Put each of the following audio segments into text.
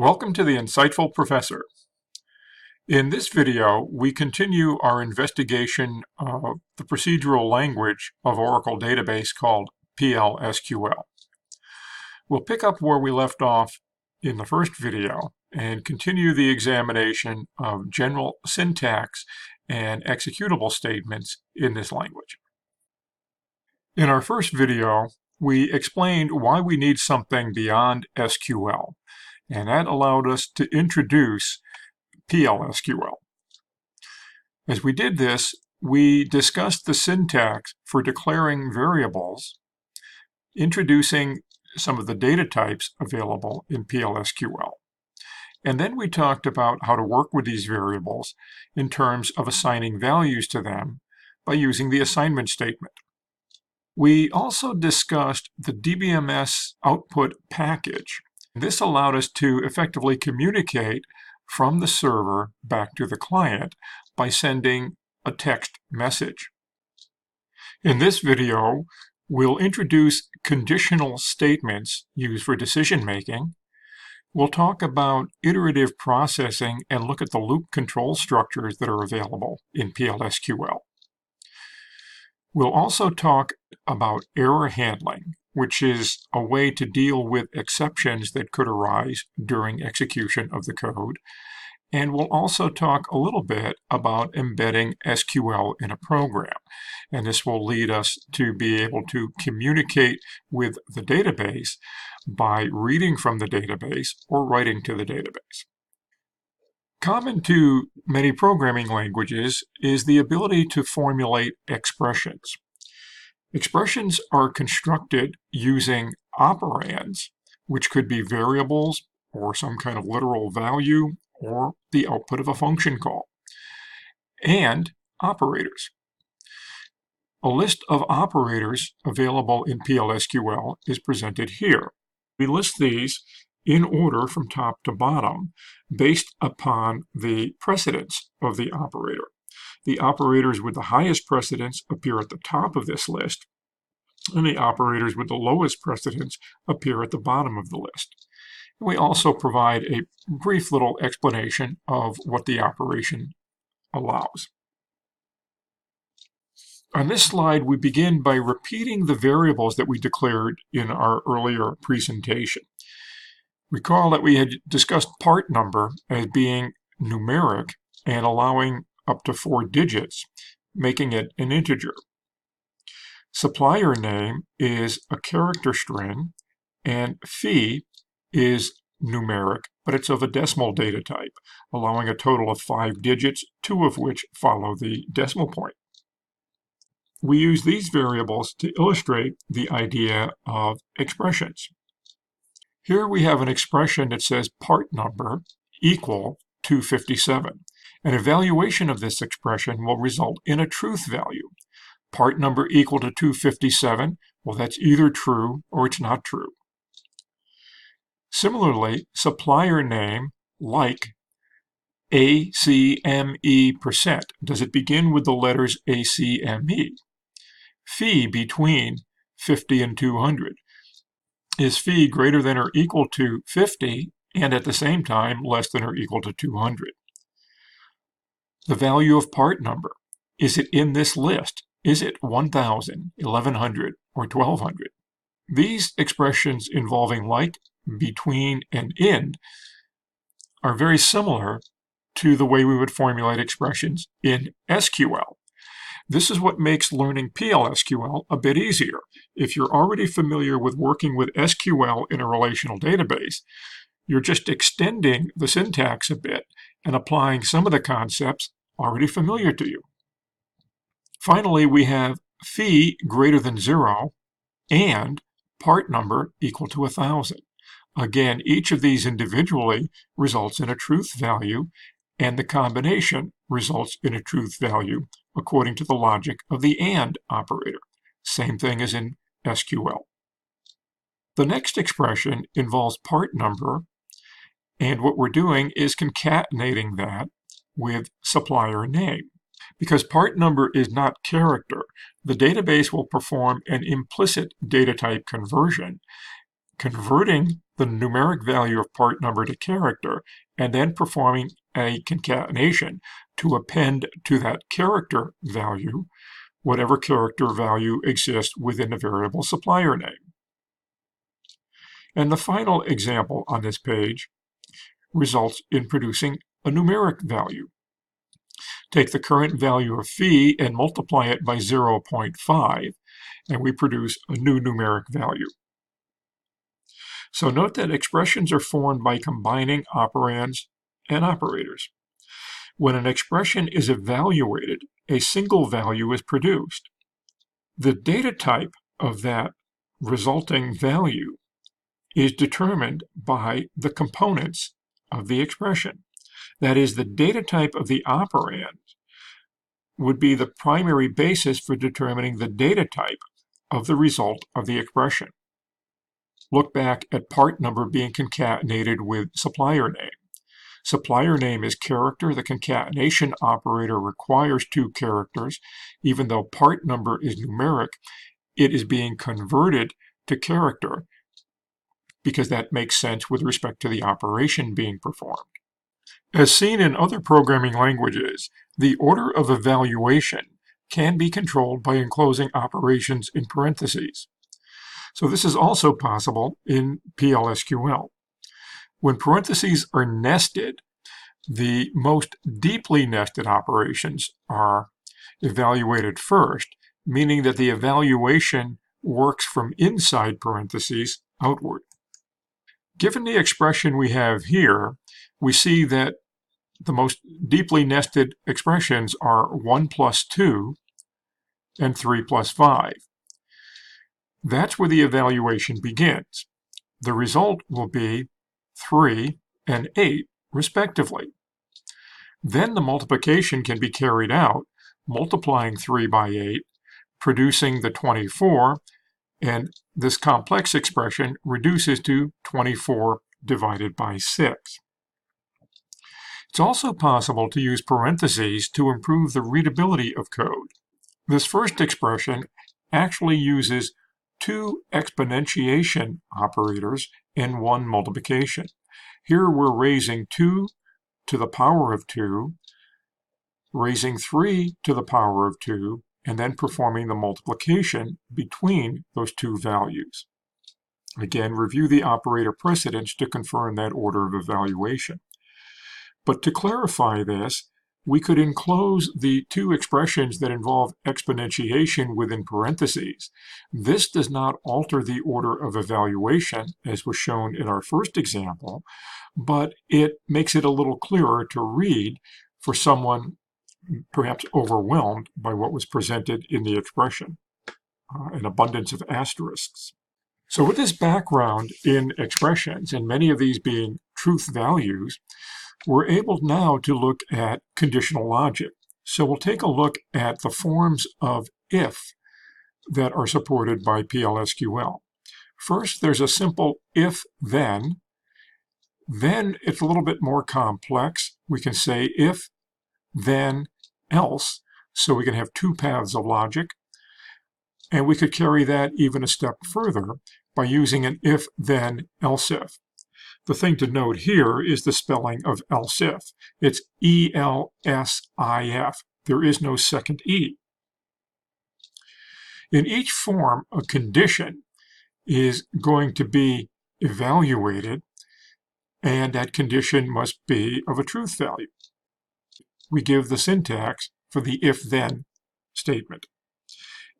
Welcome to the Insightful Professor. In this video, we continue our investigation of the procedural language of Oracle database called PLSQL. We'll pick up where we left off in the first video and continue the examination of general syntax and executable statements in this language. In our first video, we explained why we need something beyond SQL, and that allowed us to introduce PLSQL. As we did this, we discussed the syntax for declaring variables, introducing some of the data types available in PLSQL. And then we talked about how to work with these variables in terms of assigning values to them by using the assignment statement. We also discussed the DBMS output package. This allowed us to effectively communicate from the server back to the client by sending a text message. In this video, we'll introduce conditional statements used for decision making. We'll talk about iterative processing and look at the loop control structures that are available in PLSQL. We'll also talk about error handling, which is a way to deal with exceptions that could arise during execution of the code. And we'll also talk a little bit about embedding SQL in a program. And this will lead us to be able to communicate with the database by reading from the database or writing to the database. Common to many programming languages is the ability to formulate expressions. Expressions are constructed using operands, which could be variables or some kind of literal value or the output of a function call, and operators. A list of operators available in PLSQL is presented here. We list these in order from top to bottom based upon the precedence of the operator. The operators with the highest precedence appear at the top of this list, and the operators with the lowest precedence appear at the bottom of the list. We also provide a brief little explanation of what the operation allows. On this slide, we begin by repeating the variables that we declared in our earlier presentation. Recall that we had discussed part number as being numeric and allowing up to 4 digits, making it an integer. Supplier name is a character string, and fee is numeric, but it's of a decimal data type, allowing a total of 5 digits, 2 of which follow the decimal point. We use these variables to illustrate the idea of expressions. Here we have an expression that says part number equal 257. An evaluation of this expression will result in a truth value. Part number equal to 257, well, that's either true or it's not true. Similarly, supplier name like ACME%. Does it begin with the letters ACME? Fee between 50 and 200. Is fee greater than or equal to 50 and at the same time less than or equal to 200? The value of part number. Is it in this list? Is it 1,000, 1,100, or 1,200? These expressions involving like, between, and in are very similar to the way we would formulate expressions in SQL. This is what makes learning PLSQL a bit easier. If you're already familiar with working with SQL in a relational database, you're just extending the syntax a bit and applying some of the concepts already familiar to you. Finally, we have fee greater than 0 and part number equal to 1,000. Again, each of these individually results in a truth value, and the combination results in a truth value according to the logic of the AND operator. Same thing as in SQL. The next expression involves part number, and what we're doing is concatenating that with supplier name. Because part number is not character, the database will perform an implicit data type conversion, converting the numeric value of part number to character, and then performing a concatenation to append to that character value whatever character value exists within the variable supplier name. And the final example on this page results in producing a numeric value. Take the current value of fee and multiply it by 0.5, and we produce a new numeric value. So note that expressions are formed by combining operands and operators. When an expression is evaluated, a single value is produced. The data type of that resulting value is determined by the components of the expression. That is, the data type of the operand would be the primary basis for determining the data type of the result of the expression. Look back at part number being concatenated with supplier name. Supplier name is character. The concatenation operator requires 2 characters. Even though part number is numeric, it is being converted to character because that makes sense with respect to the operation being performed. As seen in other programming languages, the order of evaluation can be controlled by enclosing operations in parentheses. So this is also possible in PLSQL. When parentheses are nested, the most deeply nested operations are evaluated first, meaning that the evaluation works from inside parentheses outward. Given the expression we have here, we see that the most deeply nested expressions are 1 plus 2 and 3 plus 5. That's where the evaluation begins. The result will be 3 and 8, respectively. Then the multiplication can be carried out, multiplying 3 by 8, producing the 24, and this complex expression reduces to 24 divided by 6. It's also possible to use parentheses to improve the readability of code. This first expression actually uses 2 exponentiation operators and 1 multiplication. Here we're raising 2 to the power of 2, raising 3 to the power of 2, and then performing the multiplication between those 2 values. Again, review the operator precedence to confirm that order of evaluation. But to clarify this, we could enclose the 2 expressions that involve exponentiation within parentheses. This does not alter the order of evaluation, as was shown in our first example, but it makes it a little clearer to read for someone perhaps overwhelmed by what was presented in the expression, an abundance of asterisks. So with this background in expressions, and many of these being truth values, we're able now to look at conditional logic. So we'll take a look at the forms of if that are supported by PLSQL. First, there's a simple if-then. Then it's a little bit more complex. We can say if, then, else. So we can have 2 paths of logic. And we could carry that even a step further by using an if, then, else if. The thing to note here is the spelling of else if. It's E-L-S-I-F. There is no second E. In each form, a condition is going to be evaluated, and that condition must be of a truth value. We give the syntax for the if-then statement.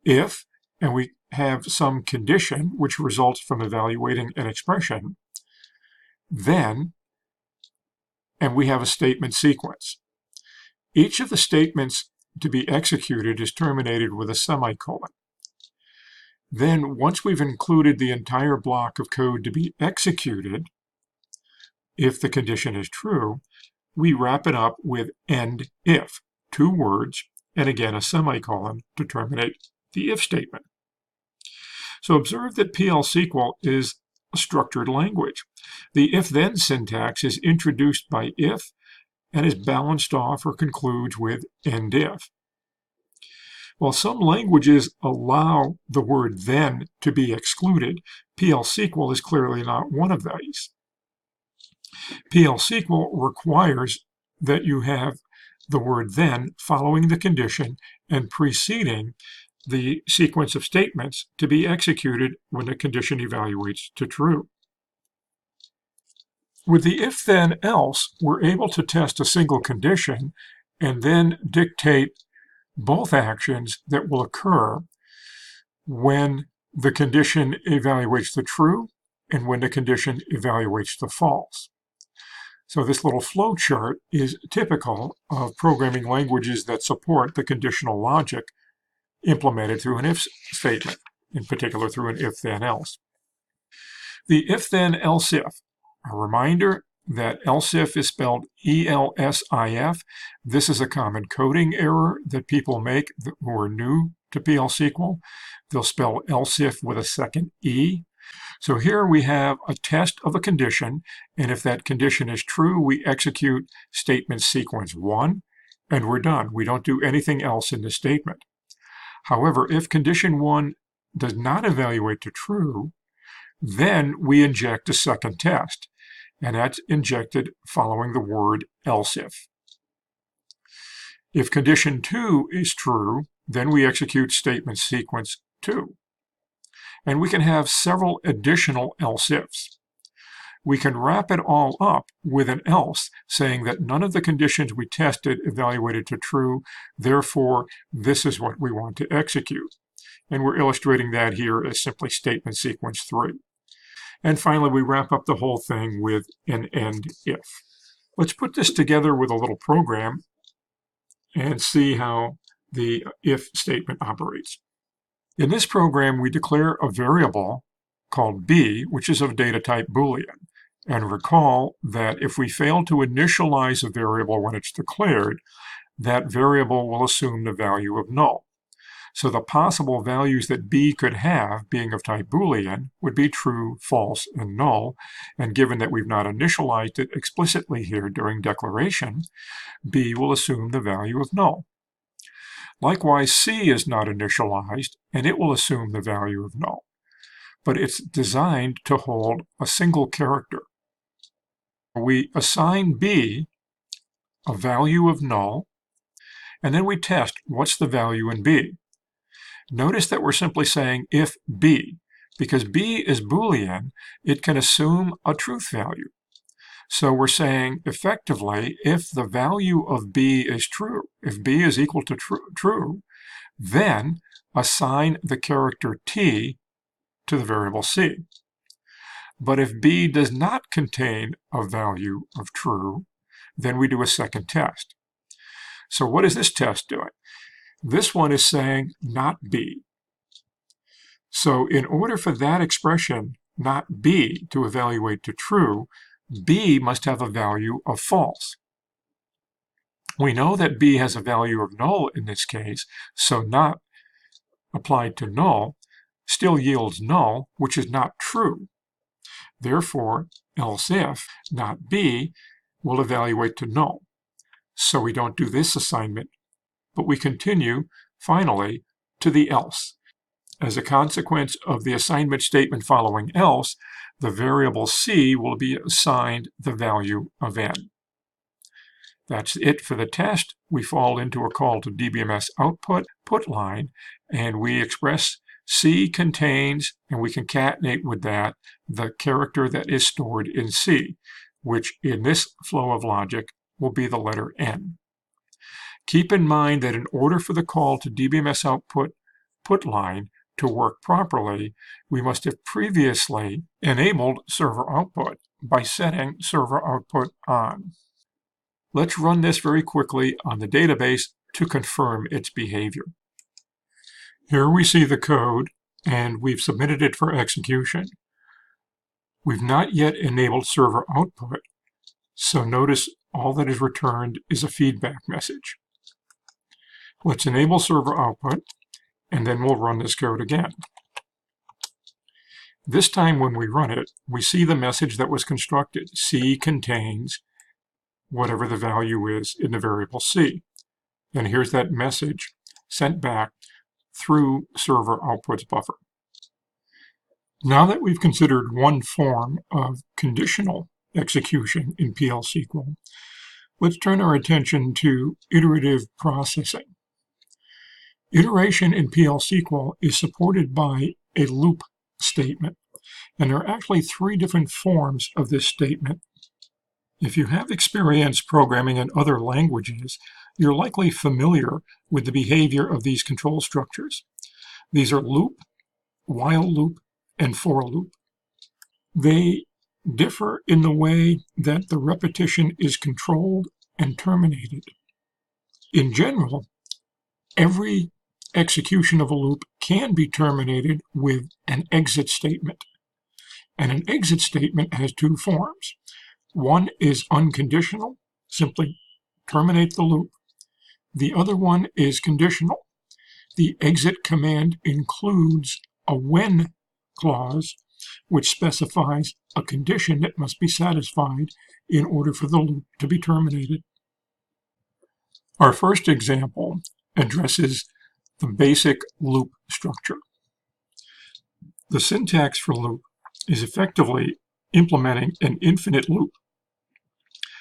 If, and we have some condition which results from evaluating an expression, then, and we have a statement sequence. Each of the statements to be executed is terminated with a semicolon. Then, once we've included the entire block of code to be executed, if the condition is true, we wrap it up with end if, 2 words, and again a semicolon to terminate the if statement. So observe that PL/SQL is a structured language. The if-then syntax is introduced by if and is balanced off or concludes with end if. While some languages allow the word then to be excluded, PLSQL is clearly not one of these. PLSQL requires that you have the word then following the condition and preceding the sequence of statements to be executed when the condition evaluates to true. With the if-then-else, we're able to test a single condition and then dictate both actions that will occur when the condition evaluates the true and when the condition evaluates the false. So this little flow chart is typical of programming languages that support the conditional logic implemented through an if statement, in particular through an if-then-else. The if-then-else-if, a reminder that else-if is spelled E-L-S-I-F. This is a common coding error that people make who are new to PL/SQL. They'll spell else-if with a second E. So here we have a test of a condition, and if that condition is true, we execute statement sequence 1, and we're done. We don't do anything else in the statement. However, if condition 1 does not evaluate to true, then we inject a second test, and that's injected following the word else if. If condition 2 is true, then we execute statement sequence 2. And we can have several additional else-ifs. We can wrap it all up with an else, saying that none of the conditions we tested evaluated to true, therefore this is what we want to execute. And we're illustrating that here as simply statement sequence 3. And finally, we wrap up the whole thing with an end if. Let's put this together with a little program and see how the if statement operates. In this program, we declare a variable called b, which is of data type Boolean. And recall that if we fail to initialize a variable when it's declared, that variable will assume the value of null. So the possible values that b could have, being of type Boolean, would be true, false, and null. And given that we've not initialized it explicitly here during declaration, b will assume the value of null. Likewise, C is not initialized, and it will assume the value of null. But it's designed to hold a single character. We assign B a value of null, and then we test what's the value in B. Notice that we're simply saying if B. Because B is Boolean, it can assume a truth value. So we're saying, effectively, if the value of b is true, if b is equal to true, then assign the character t to the variable c. But if b does not contain a value of true, then we do a second test. So what is this test doing? This one is saying not b. So in order for that expression, not b, to evaluate to true, b must have a value of false. We know that b has a value of null in this case, so not applied to null still yields null, which is not true. Therefore, else if not b will evaluate to null. So we don't do this assignment, but we continue, finally, to the else. As a consequence of the assignment statement following else, the variable c will be assigned the value of n. That's it for the test. We fall into a call to DBMS output put line, and we express c contains, and we concatenate with that the character that is stored in c, which in this flow of logic will be the letter n. Keep in mind that in order for the call to DBMS output put line to work properly, we must have previously enabled server output by setting server output on. Let's run this very quickly on the database to confirm its behavior. Here we see the code, and we've submitted it for execution. We've not yet enabled server output, so notice all that is returned is a feedback message. Let's enable server output, and then we'll run this code again. This time when we run it, we see the message that was constructed. C contains whatever the value is in the variable c. And here's that message sent back through server outputs buffer. Now that we've considered one form of conditional execution in PLSQL, let's turn our attention to iterative processing. Iteration in PLSQL is supported by a loop statement, and there are actually three different forms of this statement. If you have experience programming in other languages, you're likely familiar with the behavior of these control structures. These are loop, while loop, and for loop. They differ in the way that the repetition is controlled and terminated. In general, every execution of a loop can be terminated with an exit statement. And an exit statement has two forms. One is unconditional, simply terminate the loop. The other one is conditional. The exit command includes a when clause, which specifies a condition that must be satisfied in order for the loop to be terminated. Our first example addresses the basic loop structure. The syntax for loop is effectively implementing an infinite loop.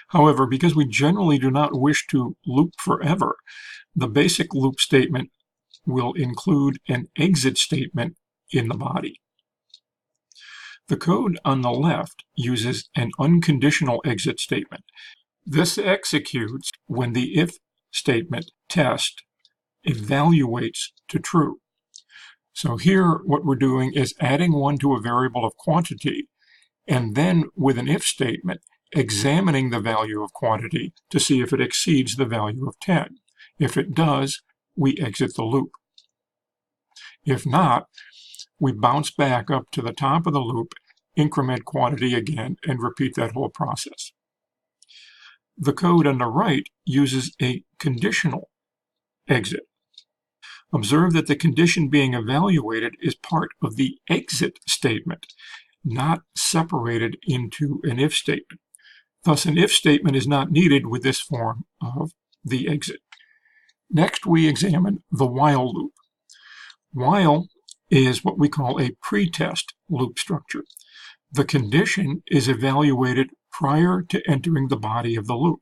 However, because we generally do not wish to loop forever, the basic loop statement will include an exit statement in the body. The code on the left uses an unconditional exit statement. This executes when the if statement test evaluates to true. So here what we're doing is adding 1 to a variable of quantity, and then with an if statement examining the value of quantity to see if it exceeds the value of 10. If it does, we exit the loop. If not, we bounce back up to the top of the loop, increment quantity again, and repeat that whole process. The code on the right uses a conditional exit. Observe that the condition being evaluated is part of the exit statement, not separated into an if statement. Thus, an if statement is not needed with this form of the exit. Next, we examine the while loop. While is what we call a pretest loop structure. The condition is evaluated prior to entering the body of the loop.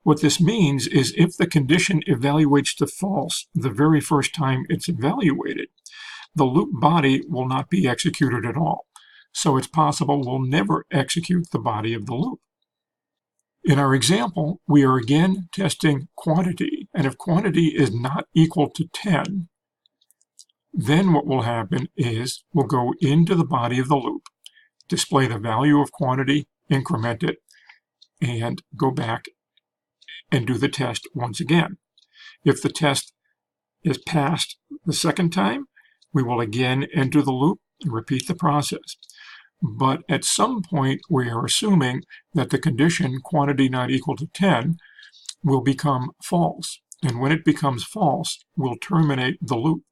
What this means is if the condition evaluates to false the very first time it's evaluated, the loop body will not be executed at all. So it's possible we'll never execute the body of the loop. In our example, we are again testing quantity, and if quantity is not equal to 10, then what will happen is we'll go into the body of the loop, display the value of quantity, increment it, and go back and do the test once again. If the test is passed the second time, we will again enter the loop and repeat the process. But at some point, we are assuming that the condition, quantity not equal to 10, will become false. And when it becomes false, we'll terminate the loop.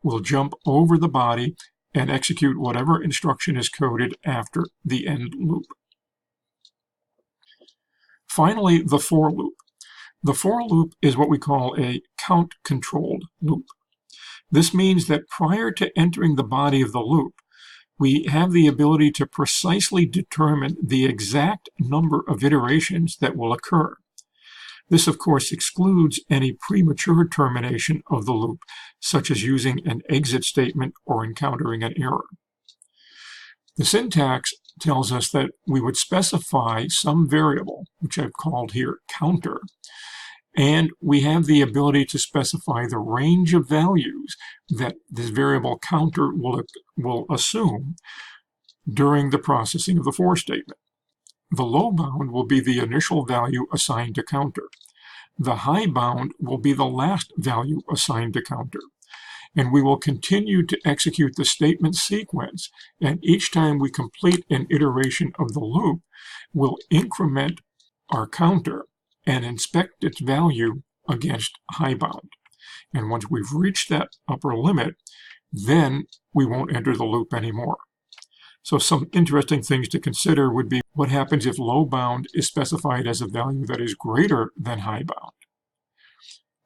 We'll jump over the body and execute whatever instruction is coded after the end loop. Finally, the for loop. The for loop is what we call a count-controlled loop. This means that prior to entering the body of the loop, we have the ability to precisely determine the exact number of iterations that will occur. This, of course, excludes any premature termination of the loop, such as using an exit statement or encountering an error. The syntax tells us that we would specify some variable, which I've called here counter, and we have the ability to specify the range of values that this variable counter will assume during the processing of the for statement. The low bound will be the initial value assigned to counter. The high bound will be the last value assigned to counter. And we will continue to execute the statement sequence, and each time we complete an iteration of the loop, we'll increment our counter and inspect its value against high bound. And once we've reached that upper limit, then we won't enter the loop anymore. So some interesting things to consider would be what happens if low bound is specified as a value that is greater than high bound.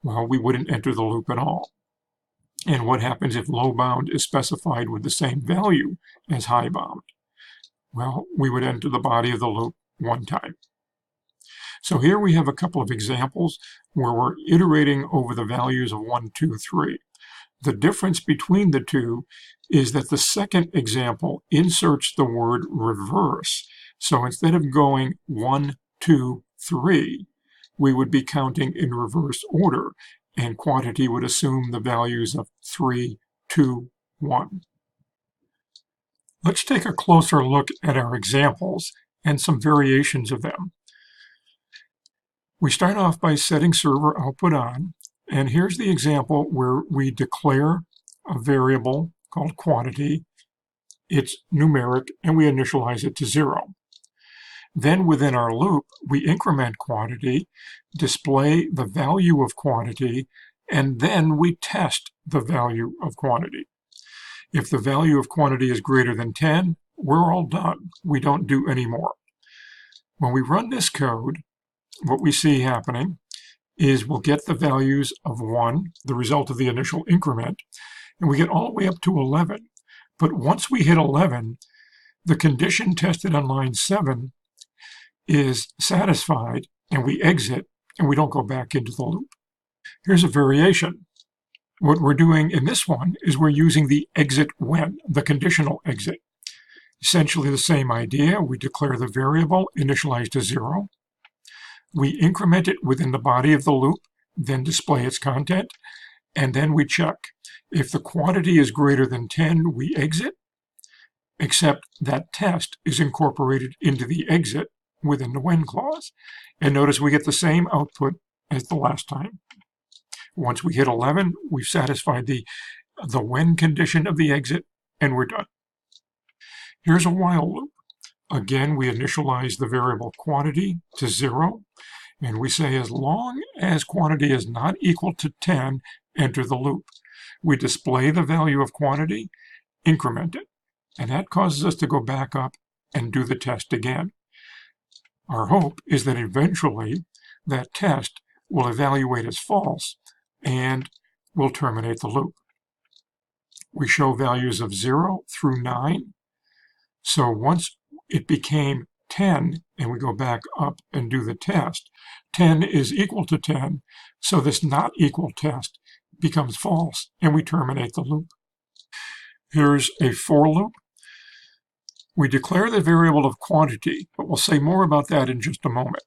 Well, we wouldn't enter the loop at all. And what happens if low bound is specified with the same value as high bound? Well, we would enter the body of the loop one time. So here we have a couple of examples where we're iterating over the values of 1, 2, 3. The difference between the two is that the second example inserts the word reverse. So instead of going 1, 2, 3, we would be counting in reverse order, and quantity would assume the values of 3, 2, 1. Let's take a closer look at our examples and some variations of them. We start off by setting server output on, and here's the example where we declare a variable called quantity. It's numeric, and we initialize it to 0. Then within our loop, we increment quantity, display the value of quantity, and then we test the value of quantity. If the value of quantity is greater than 10, we're all done. We don't do any more. When we run this code, what we see happening is we'll get the values of 1, the result of the initial increment, and we get all the way up to 11. But once we hit 11, the condition tested on line 7 is satisfied, and we exit, and we don't go back into the loop. Here's a variation. What we're doing in this one is we're using the exit when, the conditional exit. Essentially the same idea. We declare the variable initialized to 0. We increment it within the body of the loop, then display its content, and then we check. If the quantity is greater than 10, we exit, except that test is incorporated into the exit within the when clause. And notice we get the same output as the last time. Once we hit 11, we've satisfied the when condition of the exit, and we're done. Here's a while loop. Again, we initialize the variable quantity to 0, and we say as long as quantity is not equal to 10, enter the loop. We display the value of quantity, increment it, and that causes us to go back up and do the test again. Our hope is that eventually that test will evaluate as false and will terminate the loop. We show values of 0 through 9. So once it became 10 and we go back up and do the test, 10 is equal to 10, so this not equal test becomes false and we terminate the loop. Here's a for loop. We declare the variable of quantity, but we'll say more about that in just a moment.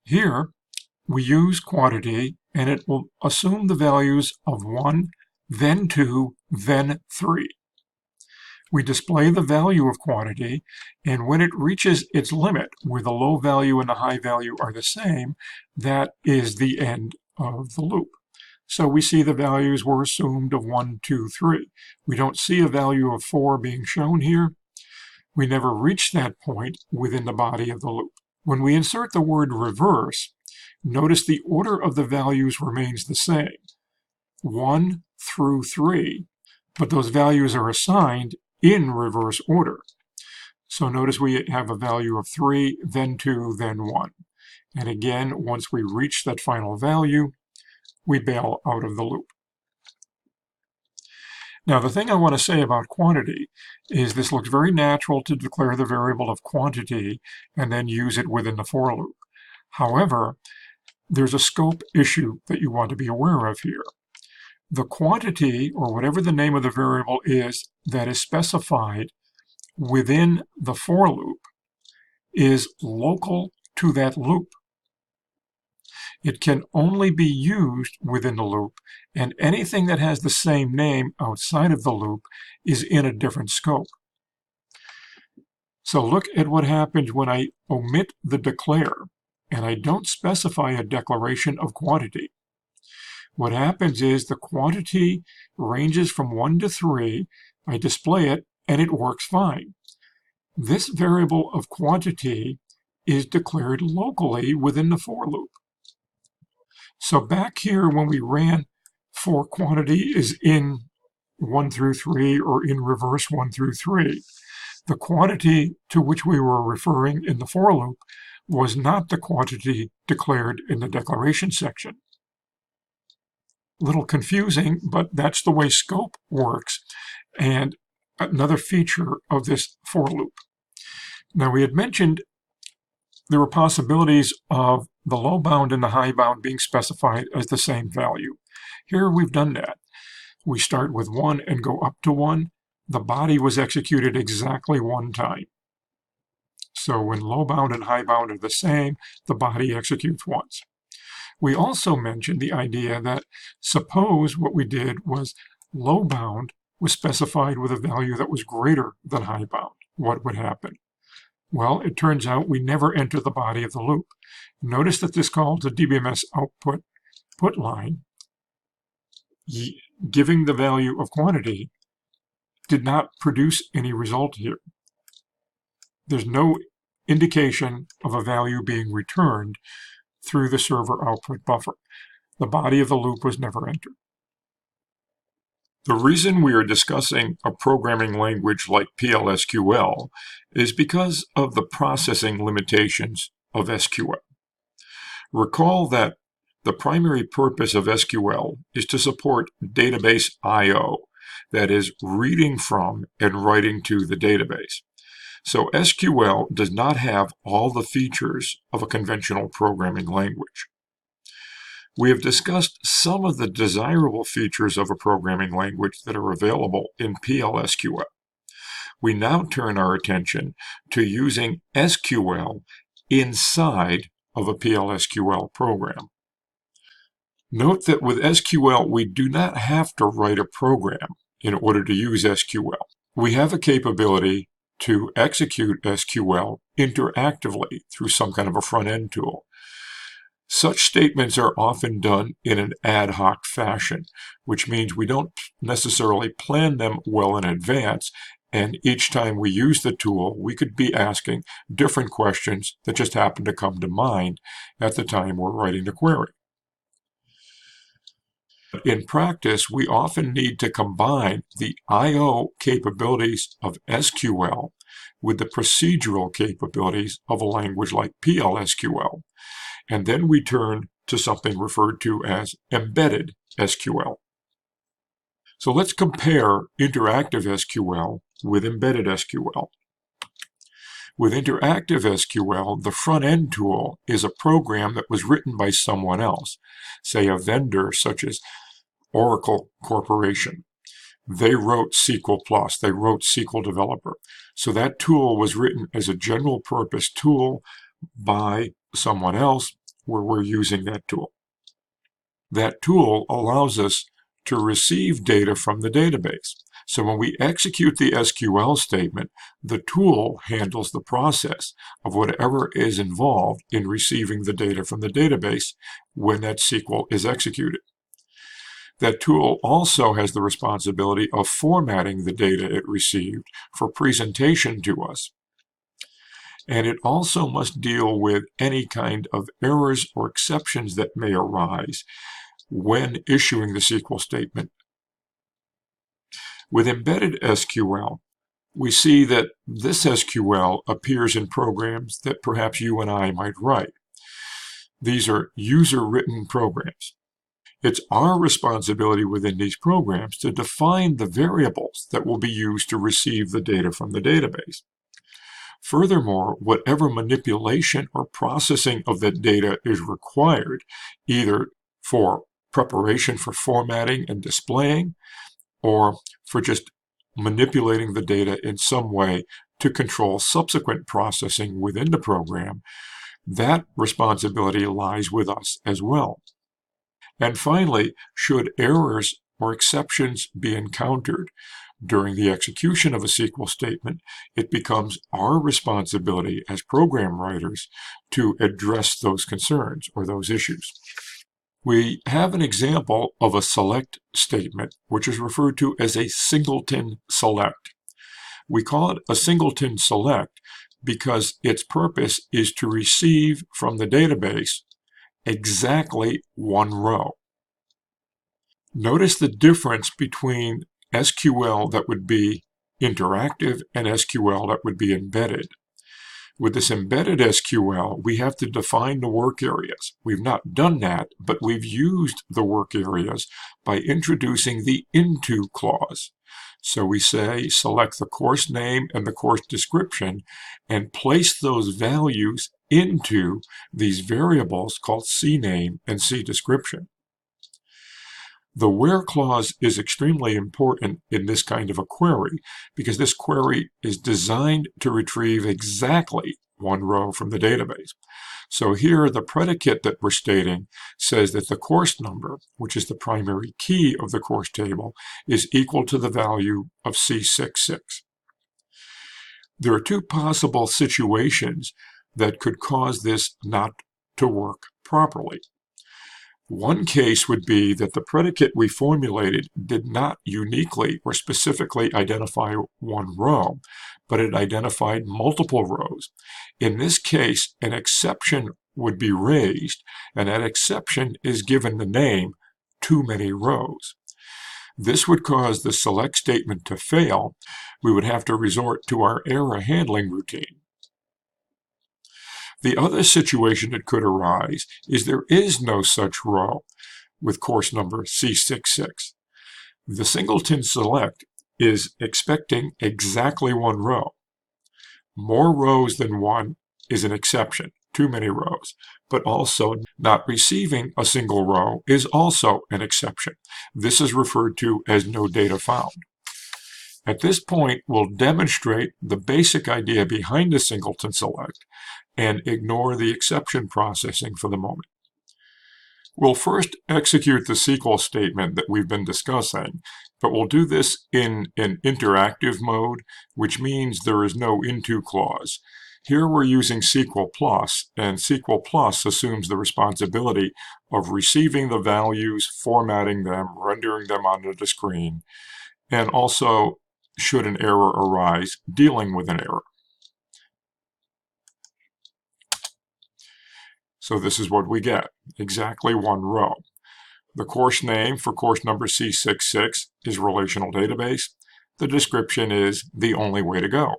Here, we use quantity, and it will assume the values of 1, then 2, then 3. We display the value of quantity, and when it reaches its limit, where the low value and the high value are the same, that is the end of the loop. So we see the values were assumed of 1, 2, 3. We don't see a value of 4 being shown here. We never reach that point within the body of the loop. When we insert the word reverse, notice the order of the values remains the same, 1 through 3, but those values are assigned in reverse order. So notice we have a value of 3, then 2, then 1. And again, once we reach that final value, we bail out of the loop. Now, the thing I want to say about quantity is this looks very natural to declare the variable of quantity and then use it within the for loop. However, there's a scope issue that you want to be aware of here. The quantity, or whatever the name of the variable is that is specified within the for loop, is local to that loop. It can only be used within the loop, and anything that has the same name outside of the loop is in a different scope. So look at what happens when I omit the declare, and I don't specify a declaration of quantity. What happens is the quantity ranges from 1 to 3, I display it, and it works fine. This variable of quantity is declared locally within the for loop. So back here when we ran for quantity is in 1 through 3 or in reverse 1 through 3. The quantity to which we were referring in the for loop was not the quantity declared in the declaration section. little confusing, but that's the way scope works, and another feature of this for loop. Now, we had mentioned there were possibilities of the low bound and the high bound being specified as the same value. Here we've done that. We start with 1 and go up to 1. The body was executed exactly one time. So when low bound and high bound are the same, the body executes once. We also mentioned the idea that suppose what we did was low bound was specified with a value that was greater than high bound. What would happen? Well, it turns out we never enter the body of the loop. Notice that this call to DBMS output put line, giving the value of quantity, did not produce any result here. There's no indication of a value being returned through the server output buffer. The body of the loop was never entered. The reason we are discussing a programming language like PLSQL is because of the processing limitations of SQL. Recall that the primary purpose of SQL is to support database I/O, that is, reading from and writing to the database. So SQL does not have all the features of a conventional programming language. We have discussed some of the desirable features of a programming language that are available in PLSQL. We now turn our attention to using SQL inside of a PLSQL program. Note that with SQL, we do not have to write a program in order to use SQL. We have a capability to execute SQL interactively through some kind of a front-end tool. Such statements are often done in an ad hoc fashion, which means we don't necessarily plan them well in advance, and each time we use the tool, we could be asking different questions that just happen to come to mind at the time we're writing the query. In practice, we often need to combine the I/O capabilities of SQL with the procedural capabilities of a language like PLSQL. And then we turn to something referred to as Embedded SQL. So let's compare interactive SQL with embedded SQL. With interactive SQL, the front-end tool is a program that was written by someone else, say a vendor such as Oracle Corporation. They wrote SQL+, they wrote SQL Developer. So that tool was written as a general purpose tool by someone else where we're using that tool. That tool allows us to receive data from the database. So when we execute the SQL statement, the tool handles the process of whatever is involved in receiving the data from the database when that SQL is executed. That tool also has the responsibility of formatting the data it received for presentation to us. And it also must deal with any kind of errors or exceptions that may arise when issuing the SQL statement. With embedded SQL, we see that this SQL appears in programs that perhaps you and I might write. These are user-written programs. It's our responsibility within these programs to define the variables that will be used to receive the data from the database. Furthermore, whatever manipulation or processing of that data is required, either for preparation for formatting and displaying, or for just manipulating the data in some way to control subsequent processing within the program, that responsibility lies with us as well. And finally, should errors or exceptions be encountered during the execution of a SQL statement, it becomes our responsibility as program writers to address those concerns or those issues. We have an example of a select statement, which is referred to as a singleton select. We call it a singleton select because its purpose is to receive from the database exactly one row. Notice the difference between SQL that would be interactive and SQL that would be embedded. With this embedded SQL, we have to define the work areas. We've not done that, but we've used the work areas by introducing the into clause. So we say select the course name and the course description and place those values into these variables called CNAME and CDescription. The where clause is extremely important in this kind of a query because this query is designed to retrieve exactly one row from the database. So here the predicate that we're stating says that the course number, which is the primary key of the course table, is equal to the value of C66. There are two possible situations that could cause this not to work properly. One case would be that the predicate we formulated did not uniquely or specifically identify one row, but it identified multiple rows. In this case, an exception would be raised, and that exception is given the name too many rows. This would cause the select statement to fail. We would have to resort to our error handling routine. The other situation that could arise is there is no such row with course number C66. The singleton select is expecting exactly one row. More rows than one is an exception, too many rows, but also not receiving a single row is also an exception. This is referred to as no data found. At this point, we'll demonstrate the basic idea behind the singleton select and ignore the exception processing for the moment. We'll first execute the SQL statement that we've been discussing, but we'll do this in an interactive mode, which means there is no into clause. Here we're using SQL+, and SQL+ assumes the responsibility of receiving the values, formatting them, rendering them onto the screen, and also, should an error arise, dealing with an error. So this is what we get, exactly one row. The course name for course number C66 is relational database. The description is the only way to go.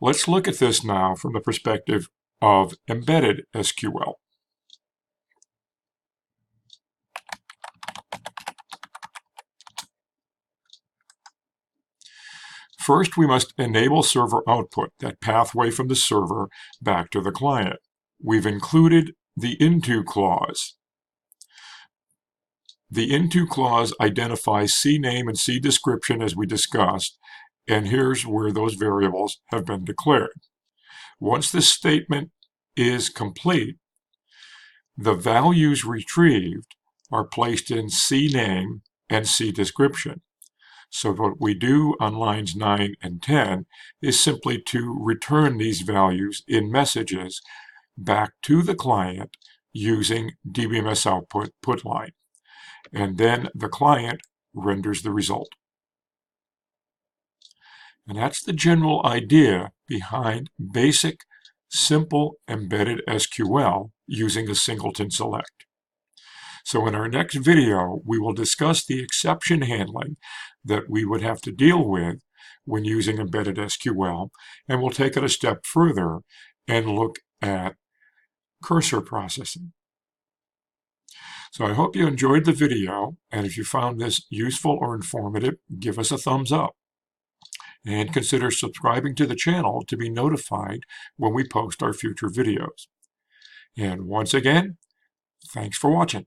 Let's look at this now from the perspective of embedded SQL. First, we must enable server output, that pathway from the server back to the client. We've included the into clause. The into clause identifies CNAME and CDescription as we discussed, and here's where those variables have been declared. Once this statement is complete, the values retrieved are placed in CNAME and CDescription. So what we do on lines 9 and 10 is simply to return these values in messages back to the client using DBMS output put line. And then the client renders the result. And that's the general idea behind basic, simple embedded SQL using a singleton select. So in our next video, we will discuss the exception handling that we would have to deal with when using embedded SQL, and we'll take it a step further and look at cursor processing. So I hope you enjoyed the video, and if you found this useful or informative, give us a thumbs up. And consider subscribing to the channel to be notified when we post our future videos. And once again, thanks for watching.